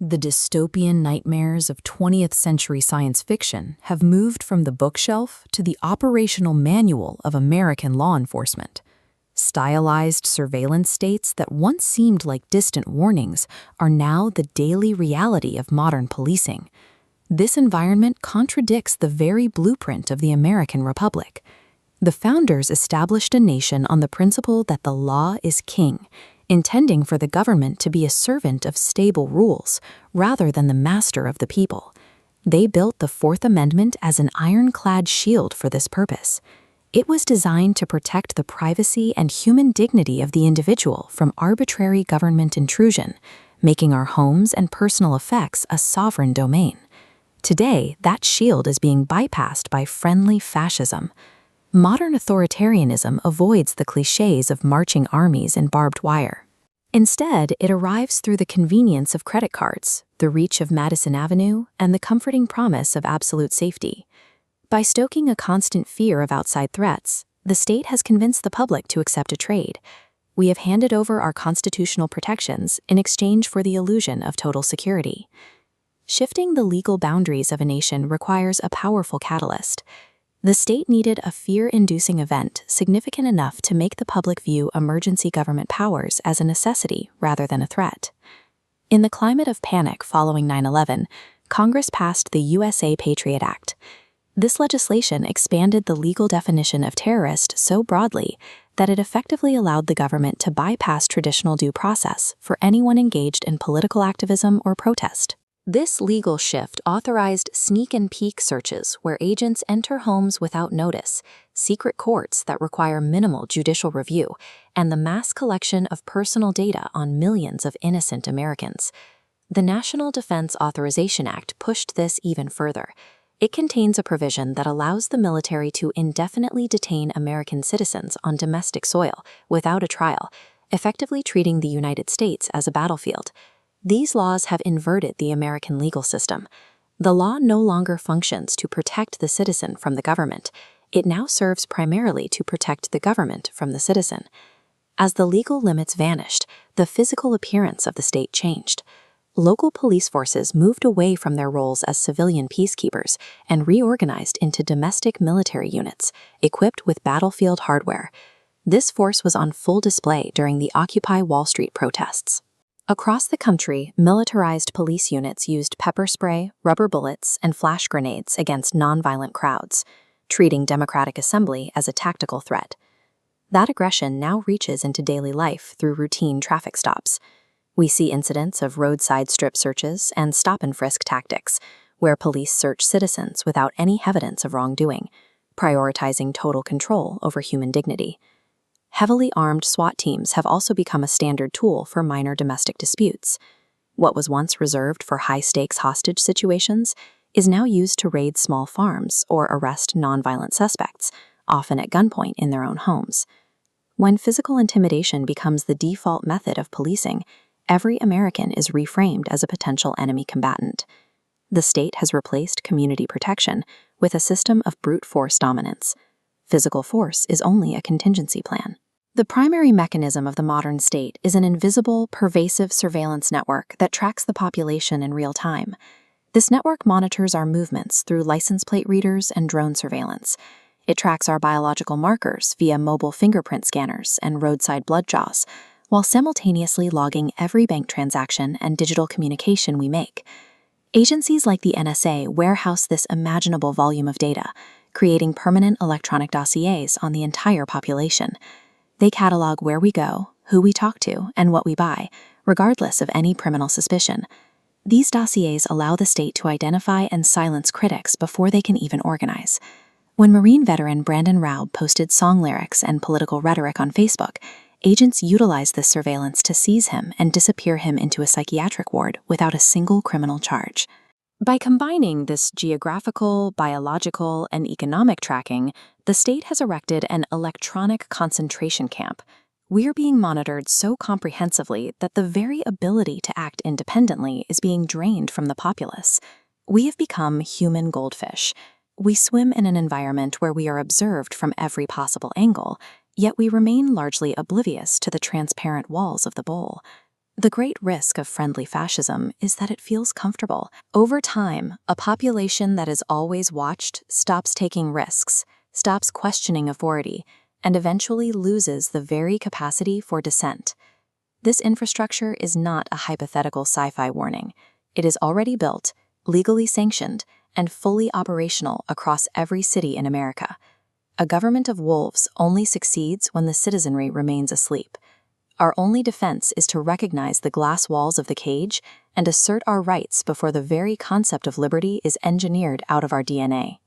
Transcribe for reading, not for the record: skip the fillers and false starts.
The dystopian nightmares of 20th century science fiction have moved from the bookshelf to the operational manual of American law enforcement. Stylized surveillance states that once seemed like distant warnings are now the daily reality of modern policing. This environment contradicts the very blueprint of the American Republic. The founders established a nation on the principle that the law is king, intending for the government to be a servant of stable rules rather than the master of the people. They built the Fourth Amendment as an ironclad shield for this purpose. It was designed to protect the privacy and human dignity of the individual from arbitrary government intrusion, making our homes and personal effects a sovereign domain. Today, that shield is being bypassed by friendly fascism. Modern authoritarianism avoids the clichés of marching armies and barbed wire. Instead, it arrives through the convenience of credit cards, the reach of Madison Avenue, and the comforting promise of absolute safety. By stoking a constant fear of outside threats, the state has convinced the public to accept a trade. We have handed over our constitutional protections in exchange for the illusion of total security. Shifting the legal boundaries of a nation requires a powerful catalyst. The state needed a fear-inducing event significant enough to make the public view emergency government powers as a necessity rather than a threat. In the climate of panic following 9/11, Congress passed the USA Patriot Act. This legislation expanded the legal definition of terrorist so broadly that it effectively allowed the government to bypass traditional due process for anyone engaged in political activism or protest. This legal shift authorized sneak-and-peek searches where agents enter homes without notice, secret courts that require minimal judicial review, and the mass collection of personal data on millions of innocent Americans. The National Defense Authorization Act pushed this even further. It contains a provision that allows the military to indefinitely detain American citizens on domestic soil without a trial, effectively treating the United States as a battlefield. These laws have inverted the American legal system. The law no longer functions to protect the citizen from the government. It now serves primarily to protect the government from the citizen. As the legal limits vanished, the physical appearance of the state changed. Local police forces moved away from their roles as civilian peacekeepers and reorganized into domestic military units, equipped with battlefield hardware. This force was on full display during the Occupy Wall Street protests. Across the country, militarized police units used pepper spray, rubber bullets, and flash grenades against nonviolent crowds, treating Democratic Assembly as a tactical threat. That aggression now reaches into daily life through routine traffic stops. We see incidents of roadside strip searches and stop-and-frisk tactics, where police search citizens without any evidence of wrongdoing, prioritizing total control over human dignity. Heavily armed SWAT teams have also become a standard tool for minor domestic disputes. What was once reserved for high-stakes hostage situations is now used to raid small farms or arrest nonviolent suspects, often at gunpoint in their own homes. When physical intimidation becomes the default method of policing, every American is reframed as a potential enemy combatant. The state has replaced community protection with a system of brute force dominance. Physical force is only a contingency plan. The primary mechanism of the modern state is an invisible, pervasive surveillance network that tracks the population in real time. This network monitors our movements through license plate readers and drone surveillance. It tracks our biological markers via mobile fingerprint scanners and roadside blood draws, while simultaneously logging every bank transaction and digital communication we make. Agencies like the NSA warehouse this imaginable volume of data, creating permanent electronic dossiers on the entire population. They catalog where we go, who we talk to, and what we buy, regardless of any criminal suspicion. These dossiers allow the state to identify and silence critics before they can even organize. When Marine veteran Brandon Raub posted song lyrics and political rhetoric on Facebook, agents utilized this surveillance to seize him and disappear him into a psychiatric ward without a single criminal charge. By combining this geographical, biological, and economic tracking, the state has erected an electronic concentration camp. We are being monitored so comprehensively that the very ability to act independently is being drained from the populace. We have become human goldfish. We swim in an environment where we are observed from every possible angle, yet we remain largely oblivious to the transparent walls of the bowl. The great risk of friendly fascism is that it feels comfortable. Over time, a population that is always watched stops taking risks, stops questioning authority, and eventually loses the very capacity for dissent. This infrastructure is not a hypothetical sci-fi warning. It is already built, legally sanctioned, and fully operational across every city in America. A government of wolves only succeeds when the citizenry remains asleep. Our only defense is to recognize the glass walls of the cage and assert our rights before the very concept of liberty is engineered out of our DNA.